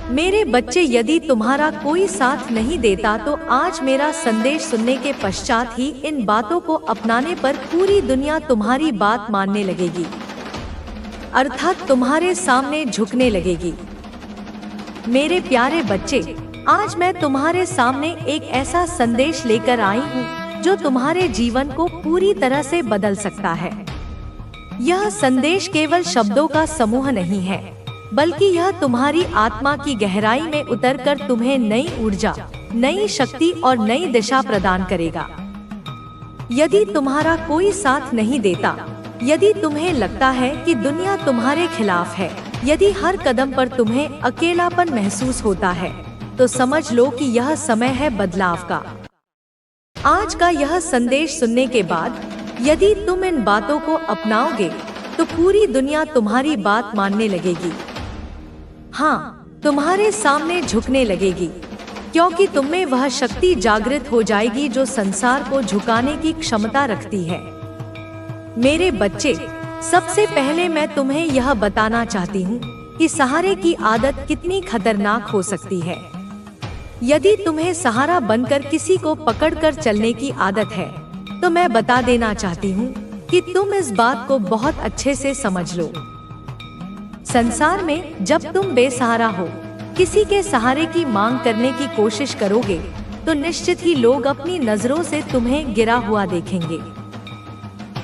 मेरे बच्चे, यदि तुम्हारा कोई साथ नहीं देता तो आज मेरा संदेश सुनने के पश्चात ही इन बातों को अपनाने पर पूरी दुनिया तुम्हारी बात मानने लगेगी, अर्थात तुम्हारे सामने झुकने लगेगी। मेरे प्यारे बच्चे, आज मैं तुम्हारे सामने एक ऐसा संदेश लेकर आई हूँ जो तुम्हारे जीवन को पूरी तरह से बदल सकता है। यह संदेश केवल शब्दों का समूह नहीं है, बल्कि यह तुम्हारी आत्मा की गहराई में उतरकर तुम्हें नई ऊर्जा, नई शक्ति और नई दिशा प्रदान करेगा। यदि तुम्हारा कोई साथ नहीं देता, यदि तुम्हें लगता है कि दुनिया तुम्हारे खिलाफ है, यदि हर कदम पर तुम्हें अकेलापन महसूस होता है, तो समझ लो कि यह समय है बदलाव का। आज का यह संदेश सुनने के बाद यदि तुम इन बातों को अपनाओगे तो पूरी दुनिया तुम्हारी बात मानने लगेगी। हाँ, तुम्हारे सामने झुकने लगेगी, क्योंकि तुममें वह शक्ति जागृत हो जाएगी जो संसार को झुकाने की क्षमता रखती है। मेरे बच्चे, सबसे पहले मैं तुम्हें यह बताना चाहती हूँ कि सहारे की आदत कितनी खतरनाक हो सकती है। यदि तुम्हें सहारा बनकर किसी को पकड़कर चलने की आदत है, तो मैं बता देना चाहती हूँ कि तुम इस बात को बहुत अच्छे से समझ लो। संसार में जब तुम बेसहारा हो, किसी के सहारे की मांग करने की कोशिश करोगे, तो निश्चित ही लोग अपनी नजरों से तुम्हें गिरा हुआ देखेंगे।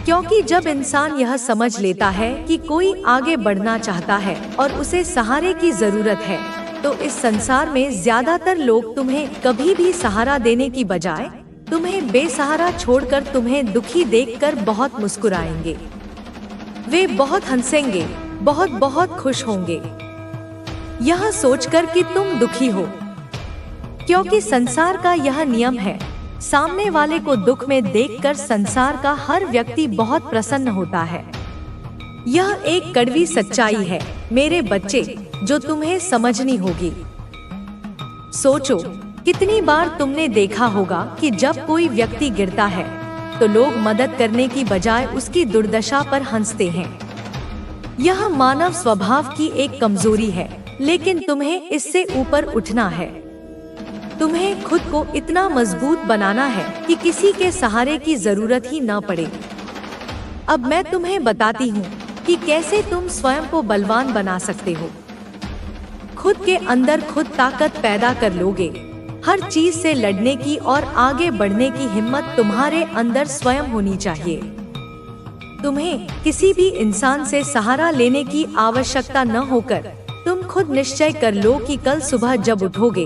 क्योंकि जब इंसान यह समझ लेता है कि कोई आगे बढ़ना चाहता है और उसे सहारे की जरूरत है, तो इस संसार में ज्यादातर लोग तुम्हें कभी भी सहारा देने की बजाय तुम्हें बेसहारा छोड़कर तुम्हें दुखी देखकर बहुत मुस्कुराएंगे। वे बहुत हंसेंगे, बहुत बहुत खुश होंगे, यह सोचकर कि तुम दुखी हो। क्योंकि संसार का यह नियम है, सामने वाले को दुख में देखकर संसार का हर व्यक्ति बहुत प्रसन्न होता है। यह एक कड़वी सच्चाई है मेरे बच्चे, जो तुम्हें समझनी होगी। सोचो, कितनी बार तुमने देखा होगा कि जब कोई व्यक्ति गिरता है तो लोग मदद करने की बजाय उसकी दुर्दशा पर हंसते हैं। यह मानव स्वभाव की एक कमजोरी है, लेकिन तुम्हें इससे ऊपर उठना है। तुम्हें खुद को इतना मजबूत बनाना है कि किसी के सहारे की जरूरत ही न पड़े। अब मैं तुम्हें बताती हूँ कि कैसे तुम स्वयं को बलवान बना सकते हो। खुद के अंदर खुद ताकत पैदा कर लोगे। हर चीज से लड़ने की और आगे बढ़ने की हिम्मत तुम्हारे अंदर स्वयं होनी चाहिए। तुम्हें किसी भी इंसान से सहारा लेने की आवश्यकता न होकर तुम खुद निश्चय कर लो कि कल सुबह जब उठोगे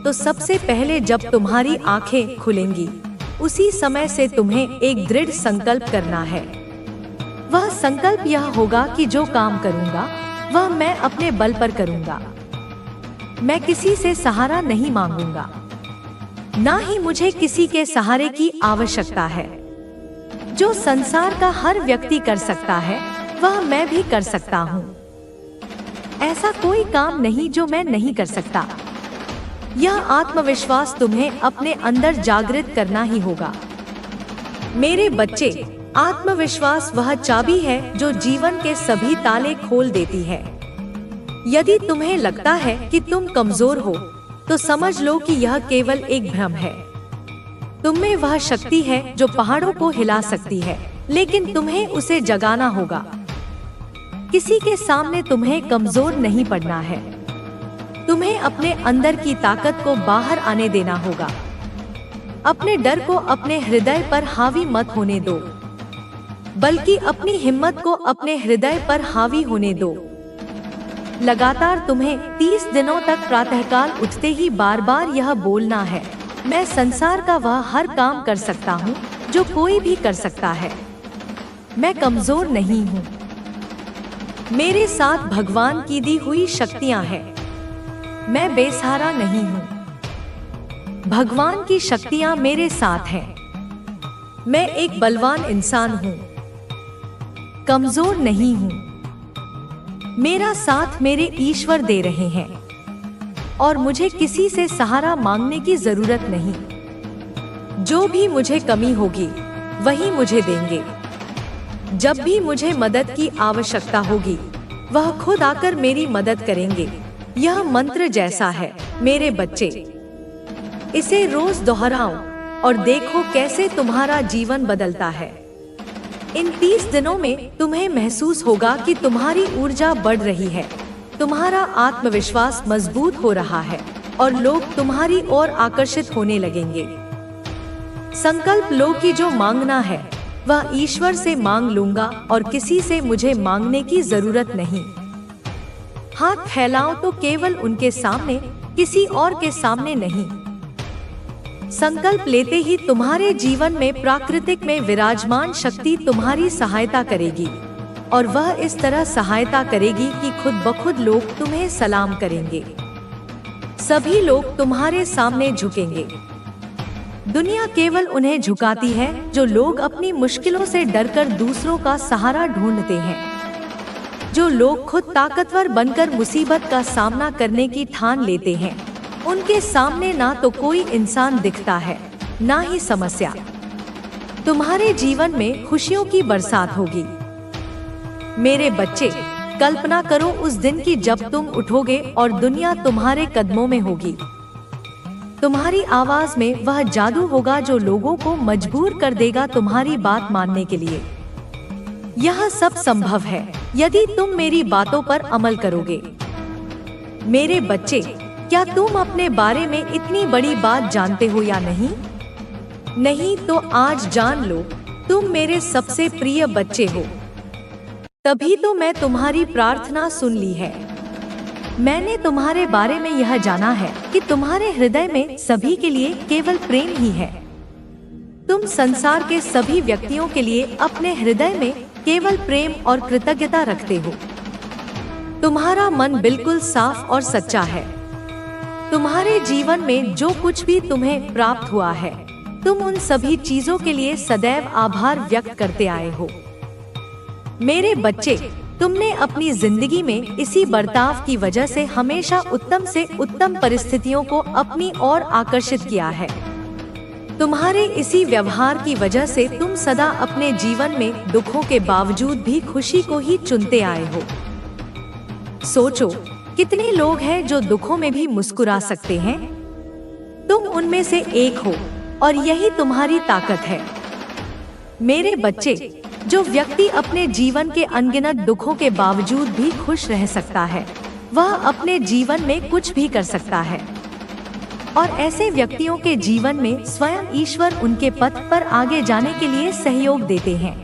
तो सबसे पहले जब तुम्हारी आंखें खुलेंगी, उसी समय से तुम्हें एक दृढ़ संकल्प करना है। वह संकल्प यह होगा कि जो काम करूंगा वह मैं अपने बल पर करूंगा। मैं किसी से सहारा नहीं मांगूंगा, ना ही मुझे किसी के सहारे की आवश्यकता है। जो संसार का हर व्यक्ति कर सकता है, वह मैं भी कर सकता हूँ। ऐसा कोई काम नहीं जो मैं नहीं कर सकता। यह आत्मविश्वास तुम्हें अपने अंदर जागृत करना ही होगा। मेरे बच्चे, आत्मविश्वास वह चाबी है जो जीवन के सभी ताले खोल देती है। यदि तुम्हें लगता है कि तुम कमजोर हो, तो समझ लो कि यह केवल एक भ्रम है। तुम में वह शक्ति है जो पहाड़ों को हिला सकती है, लेकिन तुम्हें उसे जगाना होगा। किसी के सामने तुम्हें कमजोर नहीं पड़ना है। तुम्हें अपने अंदर की ताकत को बाहर आने देना होगा। अपने डर को अपने हृदय पर हावी मत होने दो, बल्कि अपनी हिम्मत को अपने हृदय पर हावी होने दो। लगातार तुम्हें 30 दिनों तक प्रातःकाल उठते ही बार बार यह बोलना है, मैं संसार का वह हर काम कर सकता हूँ जो कोई भी कर सकता है। मैं कमजोर नहीं हूँ। मेरे साथ भगवान की दी हुई शक्तियाँ हैं। मैं बेसहारा नहीं हूँ। भगवान की शक्तियाँ मेरे साथ हैं। मैं एक बलवान इंसान हूँ, कमजोर नहीं हूँ। मेरा साथ मेरे ईश्वर दे रहे हैं और मुझे किसी से सहारा मांगने की जरूरत नहीं। जो भी मुझे कमी होगी वही मुझे देंगे। जब भी मुझे मदद की आवश्यकता होगी वह खुद आकर मेरी मदद करेंगे। यह मंत्र जैसा है मेरे बच्चे, इसे रोज दोहराओ और देखो कैसे तुम्हारा जीवन बदलता है। इन 30 दिनों में तुम्हें महसूस होगा कि तुम्हारी ऊर्जा बढ़ रही है, तुम्हारा आत्मविश्वास मजबूत हो रहा है और लोग तुम्हारी ओर आकर्षित होने लगेंगे। संकल्प लो कि जो मांगना है वह ईश्वर से मांग लूंगा और किसी से मुझे मांगने की जरूरत नहीं। हाथ फैलाओ तो केवल उनके सामने, किसी और के सामने नहीं। संकल्प लेते ही तुम्हारे जीवन में प्राकृतिक में विराजमान शक्ति तुम्हारी सहायता करेगी और वह इस तरह सहायता करेगी कि खुद ब खुद लोग तुम्हें सलाम करेंगे। सभी लोग तुम्हारे सामने झुकेंगे। दुनिया केवल उन्हें झुकाती है जो लोग अपनी मुश्किलों से डरकर दूसरों का सहारा ढूंढते हैं। जो लोग खुद ताकतवर बनकर मुसीबत का सामना करने की ठान लेते हैं, उनके सामने ना तो कोई इंसान दिखता है, ना ही समस्या। तुम्हारे जीवन में खुशियों की बरसात होगी। मेरे बच्चे, कल्पना करो उस दिन की जब तुम उठोगे और दुनिया तुम्हारे कदमों में होगी। तुम्हारी आवाज में वह जादू होगा जो लोगों को मजबूर कर देगा तुम्हारी बात मानने के लिए। यह सब संभव है यदि तुम मेरी बातों पर अमल करोगे। मेरे बच्चे, क्या तुम अपने बारे में इतनी बड़ी बात जानते हो या नहीं? नहीं तो आज जान लो, तुम मेरे सबसे प्रिय बच्चे हो। तभी तो मैं तुम्हारी प्रार्थना सुन ली है। मैंने तुम्हारे बारे में यह जाना है कि तुम्हारे हृदय में सभी के लिए केवल प्रेम ही है। तुम संसार के सभी व्यक्तियों के लिए अपने हृदय में केवल प्रेम और कृतज्ञता रखते हो। तुम्हारा मन बिल्कुल साफ और सच्चा है। तुम्हारे जीवन में जो कुछ भी तुम्हें प्राप्त हुआ है, तुम उन सभी चीजों के लिए सदैव आभार व्यक्त करते आए हो। मेरे बच्चे, तुमने अपनी जिंदगी में इसी बर्ताव की वजह से हमेशा उत्तम से उत्तम परिस्थितियों को अपनी ओर आकर्षित किया है। तुम्हारे इसी व्यवहार की वजह से तुम सदा अपने जीवन में दुखों के बावजूद भी खुशी को ही चुनते आए हो। सोचो, कितने लोग हैं जो दुखों में भी मुस्कुरा सकते हैं? तुम उनमें से एक हो और यही तुम्हारी ताकत है। मेरे बच्चे, जो व्यक्ति अपने जीवन के अनगिनत दुखों के बावजूद भी खुश रह सकता है, वह अपने जीवन में कुछ भी कर सकता है। और ऐसे व्यक्तियों के जीवन में स्वयं ईश्वर उनके पथ पर आगे जाने के लिए सहयोग देते हैं।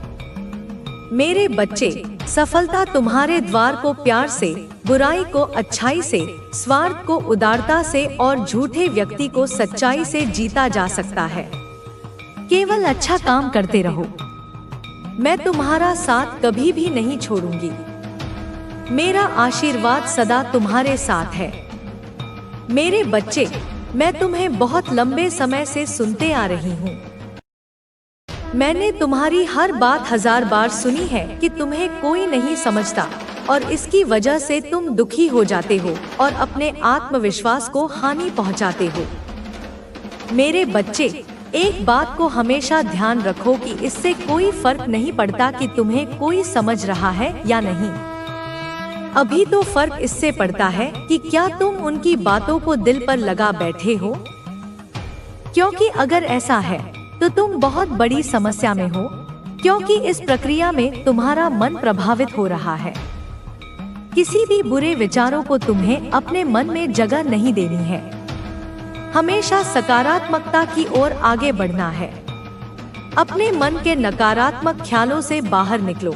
मेरे बच्चे, सफलता तुम्हारे द्वार को प्यार से, बुराई को अच्छाई से, स्वार्थ को उदारता से और झूठे व्यक्ति को सच्चाई से जीता जा सकता है। केवल अच्छा काम करते रहो। मैं तुम्हारा साथ कभी भी नहीं छोड़ूंगी। मेरा आशीर्वाद सदा तुम्हारे साथ है। मेरे बच्चे, मैं तुम्हें बहुत लंबे समय से सुनते आ रही हूँ। मैंने तुम्हारी हर बात 1000 बार सुनी है कि तुम्हें कोई नहीं समझता और इसकी वजह से तुम दुखी हो जाते हो और अपने आत्मविश्वास को हानि पहुँचाते हो। मेरे बच्चे, एक बात को हमेशा ध्यान रखो कि इससे कोई फर्क नहीं पड़ता कि तुम्हें कोई समझ रहा है या नहीं। अभी तो फर्क इससे पड़ता है कि क्या तुम उनकी बातों को दिल पर लगा बैठे हो। क्योंकि अगर ऐसा है तो तुम बहुत बड़ी समस्या में हो, क्योंकि इस प्रक्रिया में तुम्हारा मन प्रभावित हो रहा है। किसी भी बुरे विचारों को तुम्हें अपने मन में जगह नहीं देनी है। हमेशा सकारात्मकता की ओर आगे बढ़ना है। अपने मन के नकारात्मक ख्यालों से बाहर निकलो।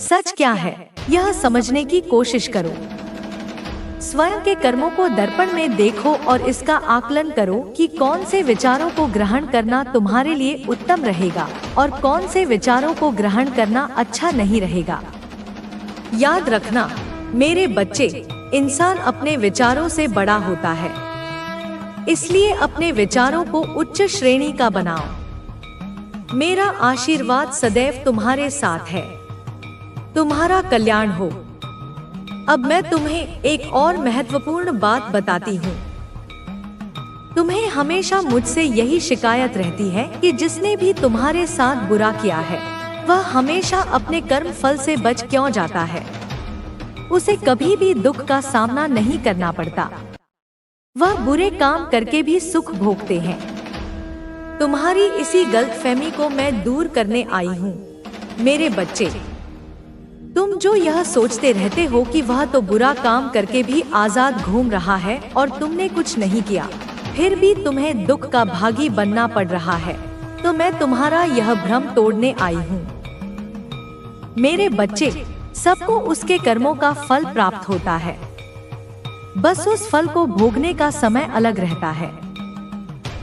सच क्या है, यह समझने की कोशिश करो। स्वयं के कर्मों को दर्पण में देखो और इसका आकलन करो कि कौन से विचारों को ग्रहण करना तुम्हारे लिए उत्तम रहेगा और कौन से विचारों को ग्रहण करना अच्छा नहीं रहेगा। याद रखना मेरे बच्चे, इंसान अपने विचारों से बड़ा होता है, इसलिए अपने विचारों को उच्च श्रेणी का बनाओ। मेरा आशीर्वाद सदैव तुम्हारे साथ है। तुम्हारा कल्याण हो। अब मैं तुम्हें एक और महत्वपूर्ण बात बताती हूँ। तुम्हें हमेशा मुझसे यही शिकायत रहती है कि जिसने भी तुम्हारे साथ बुरा किया है वह हमेशा अपने कर्म फल से बच क्यों जाता है। उसे कभी भी दुख का सामना नहीं करना पड़ता। वह बुरे काम करके भी सुख भोगते हैं। तुम्हारी इसी गलतफहमी को मैं दूर करने आई हूँ। मेरे बच्चे, तुम जो यह सोचते रहते हो कि वह तो बुरा काम करके भी आजाद घूम रहा है और तुमने कुछ नहीं किया, फिर भी तुम्हें दुख का भागी बनना पड़ रहा है, तो मैं तुम्हारा यह भ्रम तोड़ने आई हूँ। मेरे बच्चे, सबको उसके कर्मों का फल प्राप्त होता है, बस उस फल को भोगने का समय अलग रहता है।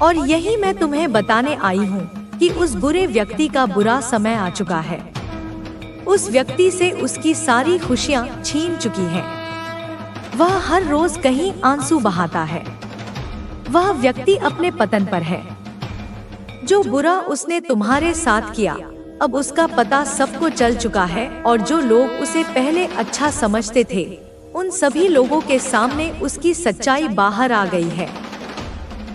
और यही मैं तुम्हें बताने आई हूँ कि उस बुरे व्यक्ति का बुरा समय आ चुका है। उस व्यक्ति से उसकी सारी खुशियाँ छीन चुकी हैं। वह हर रोज कहीं आंसू बहाता है। वह व्यक्ति अपने पतन पर है। जो बुरा उसने तुम्हारे साथ किया, अब उसका पता सबको चल चुका है, और जो लोग उसे पहले अच्छा समझते थे, उन सभी लोगों के सामने उसकी सच्चाई बाहर आ गई है।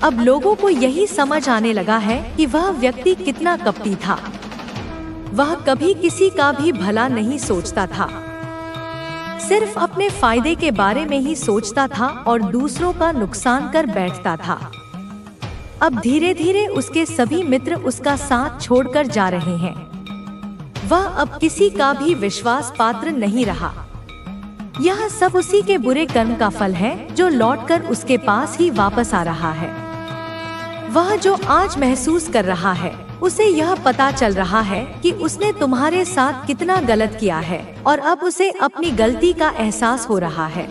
अब लोगों को यही समझ आने लगा है कि वह व्यक्ति कितना कपटी था। वह कभी किसी का भी भला नहीं सोचता था, सिर्फ अपने फायदे के बारे में ही सोचता था और दूसरों का नुकसान कर बैठता था। अब धीरे धीरे उसके सभी मित्र उसका साथ छोड़कर जा रहे हैं। वह अब किसी का भी विश्वास पात्र नहीं रहा। यह सब उसी के बुरे कर्म का फल है, जो लौटकर उसके पास ही वापस आ रहा है। वह जो आज महसूस कर रहा है, उसे यह पता चल रहा है कि उसने तुम्हारे साथ कितना गलत किया है, और अब उसे अपनी गलती का एहसास हो रहा है।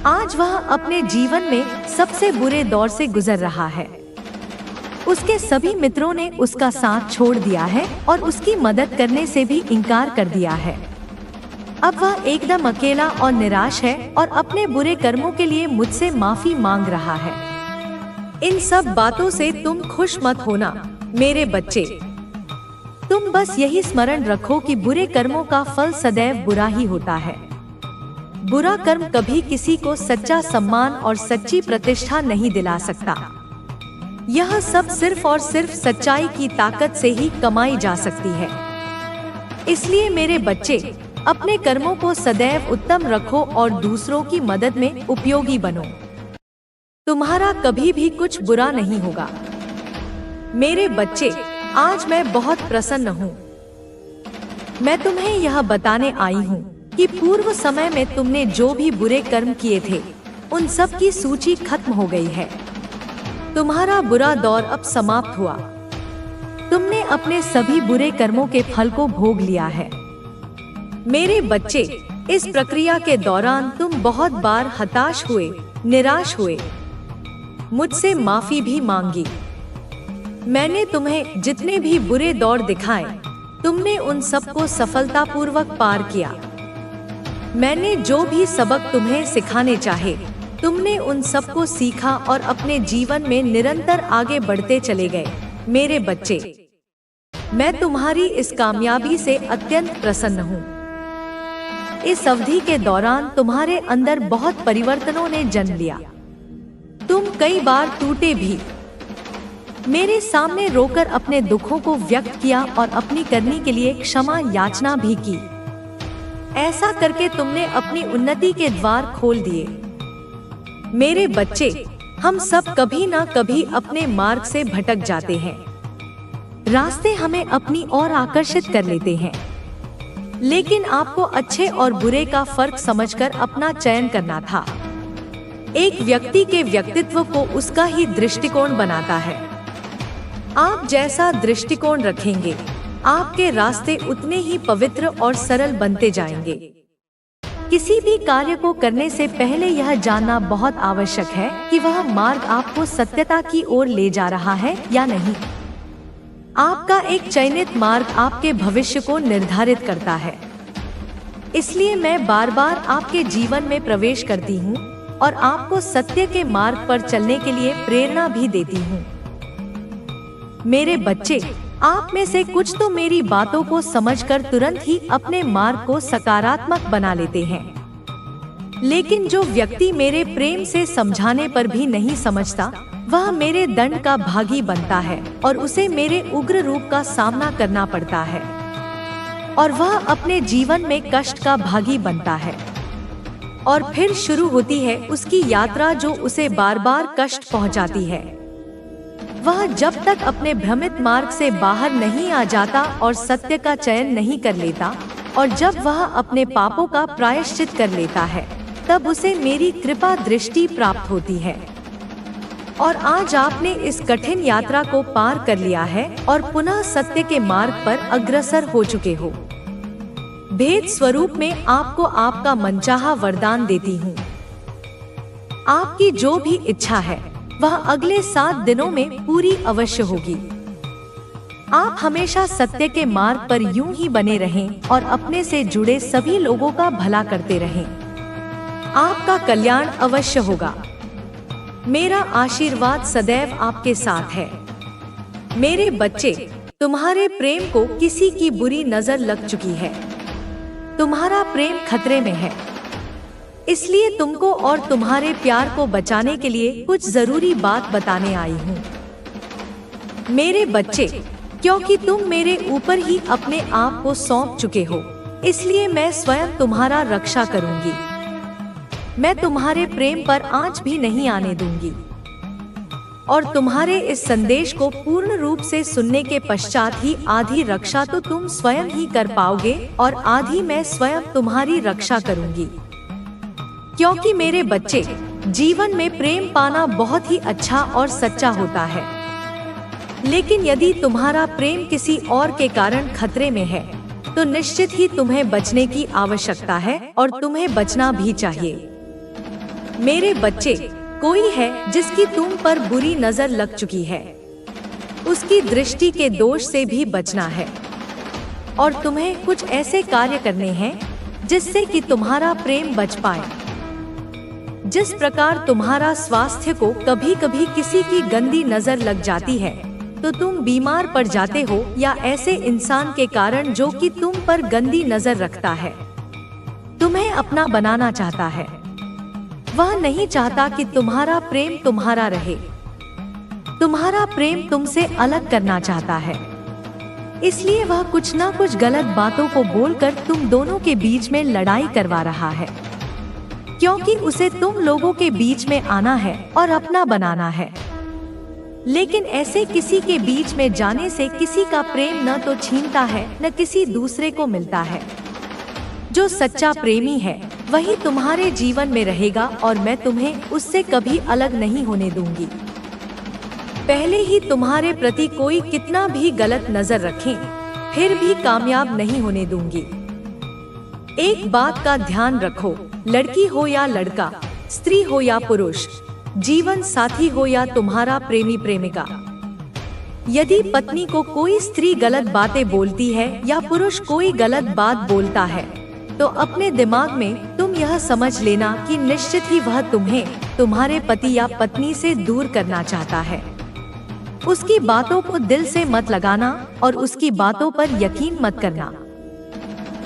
आज वह अपने जीवन में सबसे बुरे दौर से गुजर रहा है। उसके सभी मित्रों ने उसका साथ छोड़ दिया है और उसकी मदद करने से भी इनकार कर दिया है। अब वह एकदम अकेला और निराश है और अपने बुरे कर्मों के लिए मुझसे माफी मांग रहा है। इन सब बातों से तुम खुश मत होना मेरे बच्चे। तुम बस यही स्मरण रखो कि बुरे कर्मों का फल सदैव बुरा ही होता है। बुरा कर्म कभी किसी को सच्चा सम्मान और सच्ची प्रतिष्ठा नहीं दिला सकता। यह सब सिर्फ और सिर्फ सच्चाई की ताकत से ही कमाई जा सकती है। इसलिए मेरे बच्चे, अपने कर्मों को सदैव उत्तम रखो और दूसरों की मदद में उपयोगी बनो। तुम्हारा कभी भी कुछ बुरा नहीं होगा। मेरे बच्चे, आज मैं बहुत प्रसन्न हूँ। मैं तुम्हें यह बताने आई हूँ कि पूर्व समय में तुमने जो भी बुरे कर्म किए थे, उन सब की सूची खत्म हो गई है। तुम्हारा बुरा दौर अब समाप्त हुआ। तुमने अपने सभी बुरे कर्मों के फल को भोग लिया है। मेरे बच्चे, इस प्रक्रिया के दौरान तुम बहुत बार हताश हुए, निराश हुए, मुझसे माफी भी मांगी। मैंने तुम्हें जितने भी बुरे दौर दिखाए, तुमने उन सबको सफलतापूर्वक पार किया। मैंने जो भी सबक तुम्हें सिखाने चाहे, तुमने उन सबको सीखा और अपने जीवन में निरंतर आगे बढ़ते चले गए। मेरे बच्चे, मैं तुम्हारी इस कामयाबी से अत्यंत प्रसन्न हूँ। इस अवधि के दौरान तुम्हारे अंदर बहुत परिवर्तनों ने जन्म लिया। तुम कई बार टूटे भी, मेरे सामने रोकर अपने दुखों को व्यक्त किया और अपनी करनी के लिए क्षमा याचना भी की। ऐसा करके तुमने अपनी उन्नति के द्वार खोल दिए। मेरे बच्चे, हम सब कभी ना कभी अपने मार्ग से भटक जाते हैं। रास्ते हमें अपनी ओर आकर्षित कर लेते हैं, लेकिन आपको अच्छे और बुरे का फर्क समझकर अपना चयन करना था। एक व्यक्ति के व्यक्तित्व को उसका ही दृष्टिकोण बनाता है। आप जैसा दृष्टिकोण रखेंगे, आपके रास्ते उतने ही पवित्र और सरल बनते जाएंगे। किसी भी कार्य को करने से पहले यह जानना बहुत आवश्यक है कि वह मार्ग आपको सत्यता की ओर ले जा रहा है या नहीं। आपका एक चयनित मार्ग आपके भविष्य को निर्धारित करता है। इसलिए मैं बार बार आपके जीवन में प्रवेश करती हूँ और आपको सत्य के मार्ग पर चलने के लिए प्रेरणा भी देती हूँ। मेरे बच्चे, आप में से कुछ तो मेरी बातों को समझकर तुरंत ही अपने मार्ग को सकारात्मक बना लेते हैं, लेकिन जो व्यक्ति मेरे प्रेम से समझाने पर भी नहीं समझता, वह मेरे दंड का भागी बनता है और उसे मेरे उग्र रूप का सामना करना पड़ता है, और वह अपने जीवन में कष्ट का भागी बनता है। और फिर शुरू होती है उसकी यात्रा जो उसे बार बार कष्ट पहुंचाती है। वह जब तक अपने भ्रमित मार्ग से बाहर नहीं आ जाता और सत्य का चयन नहीं कर लेता, और जब वह अपने पापों का प्रायश्चित कर लेता है, तब उसे मेरी कृपा दृष्टि प्राप्त होती है। और आज आपने इस कठिन यात्रा को पार कर लिया है और पुनः सत्य के मार्ग पर अग्रसर हो चुके हो। भेद स्वरूप में आपको आपका मनचाहा वरदान देती हूँ। आपकी जो भी इच्छा है वह अगले 7 दिनों में पूरी अवश्य होगी। आप हमेशा सत्य के मार्ग पर यूं ही बने रहें और अपने से जुड़े सभी लोगों का भला करते रहें। आपका कल्याण अवश्य होगा। मेरा आशीर्वाद सदैव आपके साथ है। मेरे बच्चे, तुम्हारे प्रेम को किसी की बुरी नजर लग चुकी है। तुम्हारा प्रेम खतरे में है, इसलिए तुमको और तुम्हारे प्यार को बचाने के लिए कुछ जरूरी बात बताने आई हूँ। मेरे बच्चे, क्योंकि तुम मेरे ऊपर ही अपने आप को सौंप चुके हो, इसलिए मैं स्वयं तुम्हारा रक्षा करूंगी। मैं तुम्हारे प्रेम पर आंच भी नहीं आने दूंगी। और तुम्हारे इस संदेश को पूर्ण रूप से सुनने के पश्चात ही आधी रक्षा तो तुम स्वयं ही कर पाओगे और आधी मैं स्वयं तुम्हारी रक्षा करूंगी। क्योंकि मेरे बच्चे, जीवन में प्रेम पाना बहुत ही अच्छा और सच्चा होता है, लेकिन यदि तुम्हारा प्रेम किसी और के कारण खतरे में है तो निश्चित ही तुम्हें बचने की आवश्यकता है और तुम्हें बचना भी चाहिए। मेरे बच्चे, कोई है जिसकी तुम पर बुरी नजर लग चुकी है, उसकी दृष्टि के दोष से भी बचना है और तुम्हें कुछ ऐसे कार्य करने हैं जिससे कि तुम्हारा प्रेम बच पाए। जिस प्रकार तुम्हारा स्वास्थ्य को कभी कभी किसी की गंदी नजर लग जाती है तो तुम बीमार पड़ जाते हो, या ऐसे इंसान के कारण जो कि तुम पर गंदी नजर रखता है, तुम्हें अपना बनाना चाहता है। वह नहीं चाहता कि तुम्हारा प्रेम तुम्हारा रहे। तुम्हारा प्रेम तुमसे अलग करना चाहता है, इसलिए वह कुछ ना कुछ गलत बातों को बोलकर तुम दोनों के बीच में लड़ाई करवा रहा है, क्योंकि उसे तुम लोगों के बीच में आना है और अपना बनाना है। लेकिन ऐसे किसी के बीच में जाने से किसी का प्रेम न तो छीनता है न किसी दूसरे को मिलता है। जो सच्चा प्रेमी है वही तुम्हारे जीवन में रहेगा और मैं तुम्हें उससे कभी अलग नहीं होने दूंगी। पहले ही तुम्हारे प्रति कोई कितना भी गलत नजर रखे, फिर भी कामयाब नहीं होने दूंगी। एक बात का ध्यान रखो, लड़की हो या लड़का, स्त्री हो या पुरुष, जीवन साथी हो या तुम्हारा प्रेमी प्रेमिका, यदि पत्नी को कोई स्त्री गलत बातें बोलती है या पुरुष कोई गलत बात बोलता है तो अपने दिमाग में तुम यह समझ लेना कि निश्चित ही वह तुम्हें तुम्हारे पति या पत्नी से दूर करना चाहता है। उसकी बातों को दिल से मत लगाना और उसकी बातों पर यकीन मत करना।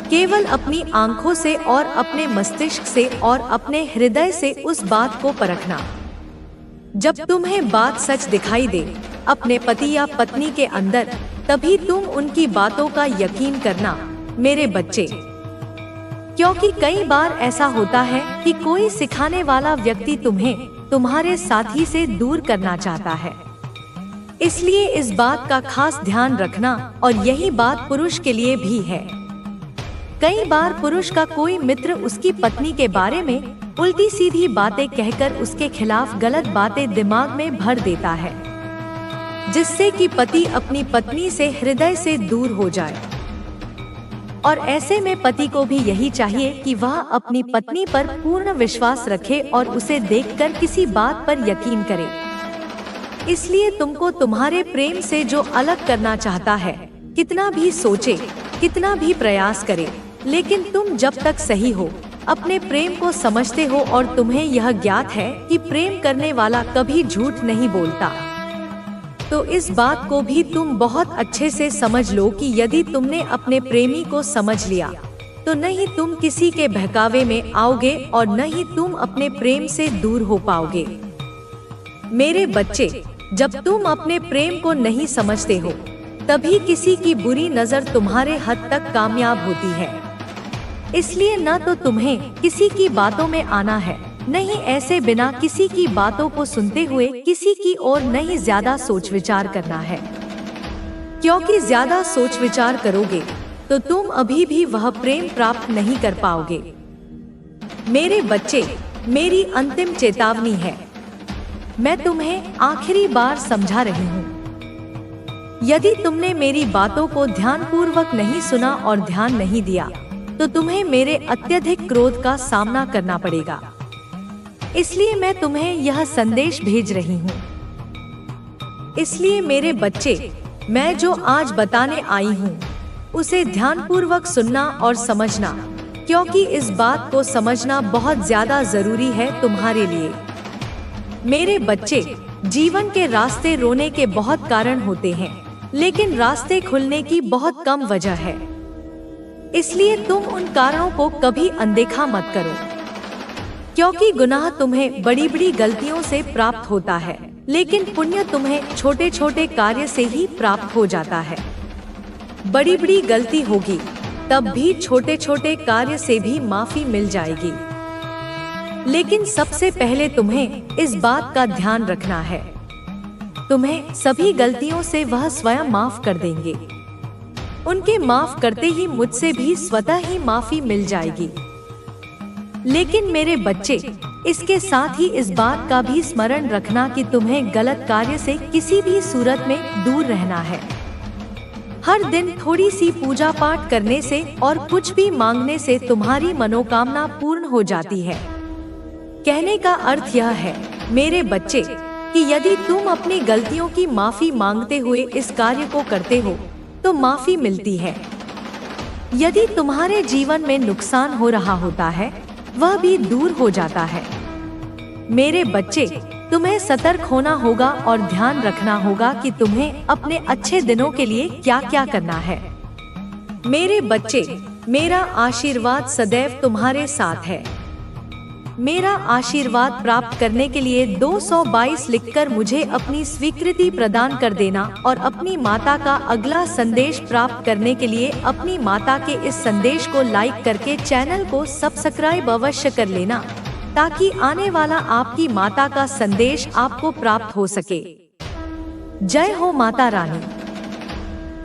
केवल अपनी आंखों से और अपने मस्तिष्क से और अपने हृदय से उस बात को परखना। जब तुम्हें बात सच दिखाई दे अपने पति या पत्नी के अंदर, तभी तुम उनकी बातों का यकीन करना मेरे बच्चे। क्योंकि कई बार ऐसा होता है कि कोई सिखाने वाला व्यक्ति तुम्हें तुम्हारे साथी से दूर करना चाहता है, इसलिए इस बात का खास ध्यान रखना। और यही बात पुरुष के लिए भी है। कई बार पुरुष का कोई मित्र उसकी पत्नी के बारे में उल्टी सीधी बातें कहकर उसके खिलाफ गलत बातें दिमाग में भर देता है, जिससे कि पति अपनी पत्नी से हृदय से दूर हो जाए। और ऐसे में पति को भी यही चाहिए कि वह अपनी पत्नी पर पूर्ण विश्वास रखे और उसे देखकर किसी बात पर यकीन करे। इसलिए तुमको तुम्हारे प्रेम से जो अलग करना चाहता है, कितना भी सोचे, कितना भी प्रयास करे, लेकिन तुम जब तक सही हो, अपने प्रेम को समझते हो और तुम्हें यह ज्ञात है कि प्रेम करने वाला कभी झूठ नहीं बोलता, तो इस बात को भी तुम बहुत अच्छे से समझ लो कि यदि तुमने अपने प्रेमी को समझ लिया तो न ही तुम किसी के बहकावे में आओगे और न ही तुम अपने प्रेम से दूर हो पाओगे। मेरे बच्चे, जब तुम अपने प्रेम को नहीं समझते हो, तभी किसी की बुरी नजर तुम्हारे हद तक कामयाब होती है। इसलिए न तो तुम्हें किसी की बातों में आना है, नहीं ऐसे बिना किसी की बातों को सुनते हुए किसी की ओर नहीं ज्यादा सोच विचार करना है, क्योंकि ज्यादा सोच विचार करोगे तो तुम अभी भी वह प्रेम प्राप्त नहीं कर पाओगे। मेरे बच्चे, मेरी अंतिम चेतावनी है, मैं तुम्हें आखिरी बार समझा रही हूँ। यदि तुमने मेरी बातों को ध्यानपूर्वक नहीं सुना और ध्यान नहीं दिया तो तुम्हें मेरे अत्यधिक क्रोध का सामना करना पड़ेगा। इसलिए मैं तुम्हें यह संदेश भेज रही हूँ। इसलिए मेरे बच्चे, मैं जो आज बताने आई हूँ उसे ध्यानपूर्वक सुनना और समझना, क्योंकि इस बात को समझना बहुत ज्यादा जरूरी है तुम्हारे लिए। मेरे बच्चे, जीवन के रास्ते रोने के बहुत कारण होते हैं, लेकिन रास्ते खुलने की बहुत कम वजह है। इसलिए तुम उन कारणों को कभी अनदेखा मत करो, क्योंकि गुनाह तुम्हें बड़ी बड़ी गलतियों से प्राप्त होता है, लेकिन पुण्य तुम्हें छोटे छोटे कार्य से ही प्राप्त हो जाता है। बड़ी बड़ी गलती होगी तब भी छोटे छोटे कार्य से भी माफी मिल जाएगी, लेकिन सबसे पहले तुम्हें इस बात का ध्यान रखना है, तुम्हें सभी गलतियों से वह स्वयं माफ कर देंगे। उनके माफ करते ही मुझसे भी स्वतः ही माफी मिल जाएगी। लेकिन मेरे बच्चे, इसके साथ ही इस बात का भी स्मरण रखना कि तुम्हें गलत कार्य से किसी भी सूरत में दूर रहना है। हर दिन थोड़ी सी पूजा पाठ करने से और कुछ भी मांगने से तुम्हारी मनोकामना पूर्ण हो जाती है। कहने का अर्थ यह है मेरे बच्चे कि यदि तुम अपनी गलतियों की माफी मांगते हुए इस कार्य को करते हो तो माफी मिलती है। यदि तुम्हारे जीवन में नुकसान हो रहा होता है वह भी दूर हो जाता है। मेरे बच्चे, तुम्हें सतर्क होना होगा और ध्यान रखना होगा कि तुम्हें अपने अच्छे दिनों के लिए क्या क्या करना है। मेरे बच्चे, मेरा आशीर्वाद सदैव तुम्हारे साथ है। मेरा आशीर्वाद प्राप्त करने के लिए 222 लिखकर मुझे अपनी स्वीकृति प्रदान कर देना और अपनी माता का अगला संदेश प्राप्त करने के लिए अपनी माता के इस संदेश को लाइक करके चैनल को सब्सक्राइब अवश्य कर लेना, ताकि आने वाला आपकी माता का संदेश आपको प्राप्त हो सके। जय हो माता रानी।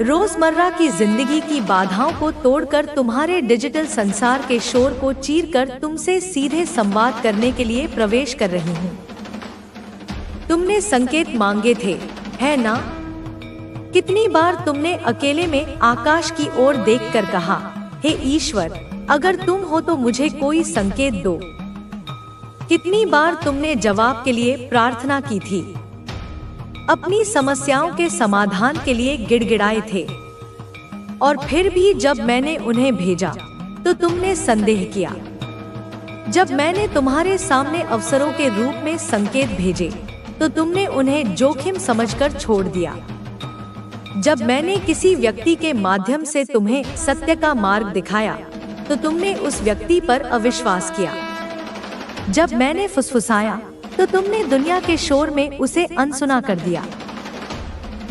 रोजमर्रा की जिंदगी की बाधाओं को तोड़कर तुम्हारे डिजिटल संसार के शोर को चीरकर तुमसे सीधे संवाद करने के लिए प्रवेश कर रही हूँ। तुमने संकेत मांगे थे, है ना? कितनी बार तुमने अकेले में आकाश की ओर देखकर कहा, हे ईश्वर, अगर तुम हो तो मुझे कोई संकेत दो। कितनी बार तुमने जवाब के लिए प्रार्थना की थी, अपनी समस्याओं के समाधान के लिए गिड़गिड़ाए थे, और फिर भी जब मैंने उन्हें भेजा तो तुमने संदेह किया। जब मैंने तुम्हारे सामने अवसरों के रूप में संकेत भेजे तो तुमने उन्हें जोखिम समझकर छोड़ दिया। जब मैंने किसी व्यक्ति के माध्यम से तुम्हें सत्य का मार्ग दिखाया तो तुमने उस व्यक्ति पर अविश्वास किया। जब मैंने फुसफुसाया तो तुमने दुनिया के शोर में उसे अनसुना कर दिया।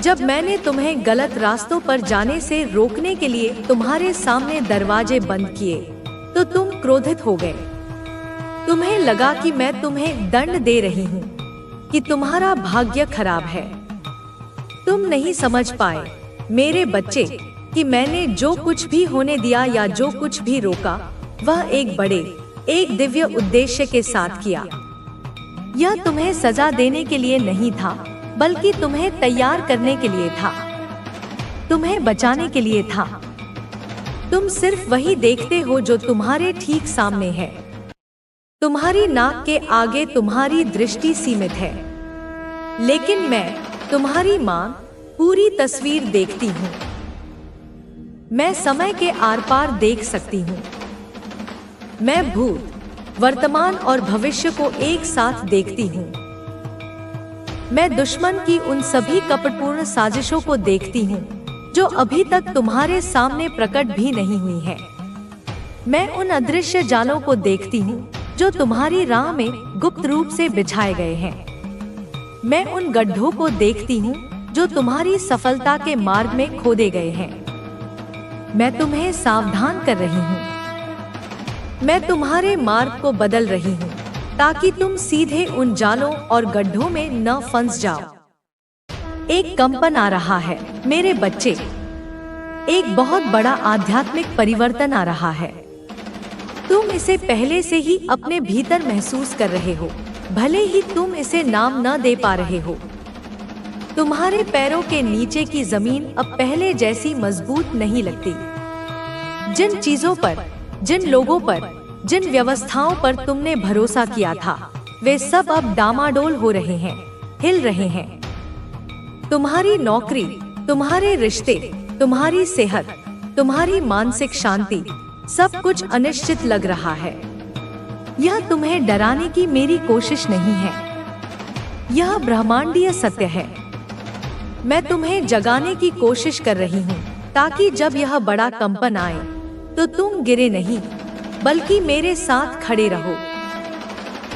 जब मैंने तुम्हें गलत रास्तों पर जाने से रोकने के लिए तुम्हारे सामने दरवाजे बंद किए तो तुम क्रोधित हो गए। तुम्हें लगा कि मैं तुम्हें दंड दे रही हूँ, कि तुम्हारा भाग्य खराब है। तुम नहीं समझ पाए मेरे बच्चे कि मैंने जो कुछ भी होने दिया या जो कुछ भी रोका वह एक दिव्य उद्देश्य के साथ किया। यह तुम्हें सजा देने के लिए नहीं था, बल्कि तुम्हें तैयार करने के लिए था, तुम्हें बचाने के लिए था। तुम सिर्फ वही देखते हो जो तुम्हारे ठीक सामने है। तुम्हारी नाक के आगे तुम्हारी दृष्टि सीमित है, लेकिन मैं तुम्हारी माँ पूरी तस्वीर देखती हूँ। मैं समय के आर पार देख सकती हूँ। मैं भूत, वर्तमान और भविष्य को एक साथ देखती हूँ। मैं दुश्मन की उन सभी कपटपूर्ण साजिशों को देखती हूँ जो अभी तक तुम्हारे सामने प्रकट भी नहीं हुई है। मैं उन अदृश्य जालों को देखती हूँ जो तुम्हारी राह में गुप्त रूप से बिछाए गए हैं। मैं उन गड्ढों को देखती हूँ जो तुम्हारी सफलता के मार्ग में खोदे गए हैं। मैं तुम्हें सावधान कर रही हूँ। मैं तुम्हारे मार्ग को बदल रही हूँ ताकि तुम सीधे उन जालों और गड्ढों में न फंस जाओ। एक कंपन आ रहा है मेरे बच्चे, एक बहुत बड़ा आध्यात्मिक परिवर्तन आ रहा है। तुम इसे पहले से ही अपने भीतर महसूस कर रहे हो, भले ही तुम इसे नाम न दे पा रहे हो। तुम्हारे पैरों के नीचे की जमीन अब पहले जैसी मजबूत नहीं लगती। जिन चीजों पर, जिन लोगों पर, जिन व्यवस्थाओं पर तुमने भरोसा किया था, वे सब अब डामाडोल हो रहे हैं, हिल रहे हैं। तुम्हारी नौकरी, तुम्हारे रिश्ते, तुम्हारी सेहत, तुम्हारी मानसिक शांति, सब कुछ अनिश्चित लग रहा है। यह तुम्हें डराने की मेरी कोशिश नहीं है, यह ब्रह्मांडीय सत्य है। मैं तुम्हें जगाने की कोशिश कर रही हूँ ताकि जब यह बड़ा कंपन आए तो तुम गिरे नहीं, बल्कि मेरे साथ खड़े रहो।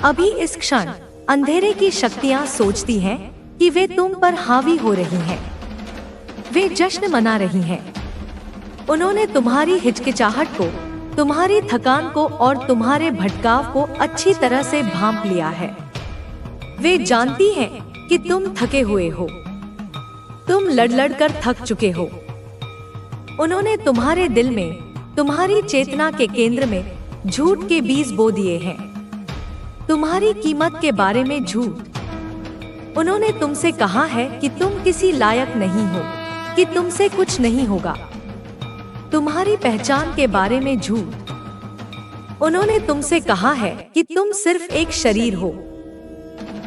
अभी इस क्षण अंधेरे की शक्तियाँ सोचती हैं कि वे तुम पर हावी हो रही हैं। वे जश्न मना रही हैं। उन्होंने तुम्हारी हिचकिचाहट को, तुम्हारी थकान को और तुम्हारे भटकाव को अच्छी तरह से भांप लिया है। वे जानती हैं कि तुम थके हुए हो, तुम लड़ कर थक चुके हो। उन्होंने तुम्हारे दिल में, तुम्हारी चेतना के केंद्र में झूठ के बीज बो दिए हैं। तुम्हारी कीमत के बारे में झूठ। उन्होंने तुमसे कहा है कि तुम किसी लायक नहीं हो, कि तुमसे कुछ नहीं होगा। तुम्हारी पहचान के बारे में झूठ। उन्होंने तुमसे कहा है कि तुम सिर्फ एक शरीर हो,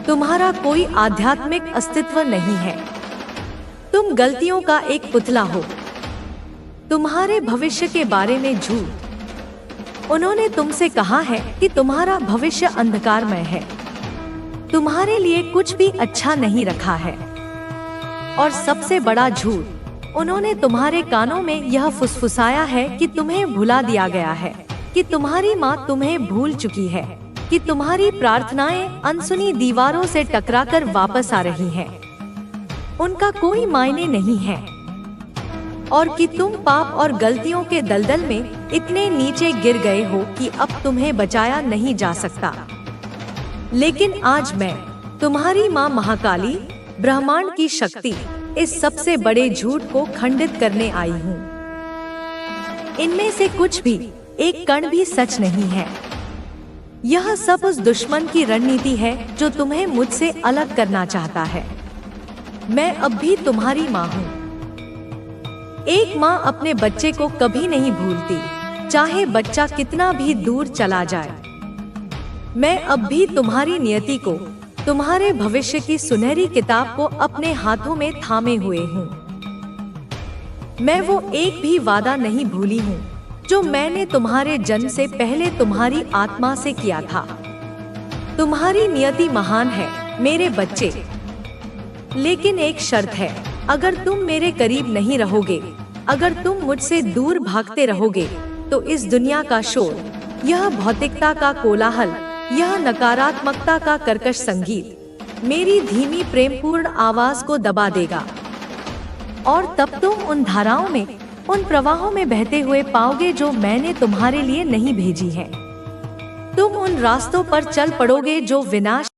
तुम्हारा कोई आध्यात्मिक अस्तित्व नहीं है, तुम गलतियों का एक पुतला हो। तुम्हारे भविष्य के बारे में झूठ। उन्होंने तुमसे कहा है कि तुम्हारा भविष्य अंधकारमय है, तुम्हारे लिए कुछ भी अच्छा नहीं रखा है। और सबसे बड़ा झूठ, उन्होंने तुम्हारे कानों में यह फुसफुसाया है कि तुम्हें भुला दिया गया है, कि तुम्हारी माँ तुम्हें भूल चुकी है, कि तुम्हारी प्रार्थनाएं अनसुनी दीवारों से टकराकर वापस आ रही हैं, उनका कोई मायने नहीं है, और कि तुम पाप और गलतियों के दलदल में इतने नीचे गिर गए हो कि अब तुम्हें बचाया नहीं जा सकता। लेकिन आज मैं, तुम्हारी माँ महाकाली, ब्रह्मांड की शक्ति, इस सबसे बड़े झूठ को खंडित करने आई हूँ। इनमें से कुछ भी, एक कण भी सच नहीं है। यह सब उस दुश्मन की रणनीति है जो तुम्हें मुझसे अलग करना चाहता है। मैं अब भी तुम्हारी माँ हूँ। एक माँ अपने बच्चे को कभी नहीं भूलती, चाहे बच्चा कितना भी दूर चला जाए। मैं अब भी तुम्हारी नियति को, तुम्हारे भविष्य की सुनहरी किताब को अपने हाथों में थामे हुए हूँ। मैं वो एक भी वादा नहीं भूली हूँ जो मैंने तुम्हारे जन्म से पहले तुम्हारी आत्मा से किया था। तुम्हारी नियति महान है मेरे बच्चे, लेकिन एक शर्त है, अगर तुम मेरे करीब नहीं रहोगे, अगर तुम मुझसे दूर भागते रहोगे, तो इस दुनिया का शोर, यह भौतिकता का कोलाहल, यह नकारात्मकता का कर्कश संगीत मेरी धीमी प्रेमपूर्ण आवाज को दबा देगा। और तब तुम उन धाराओं में, उन प्रवाहों में बहते हुए पाओगे जो मैंने तुम्हारे लिए नहीं भेजी है। तुम उन रास्तों पर चल पड़ोगे जो विनाश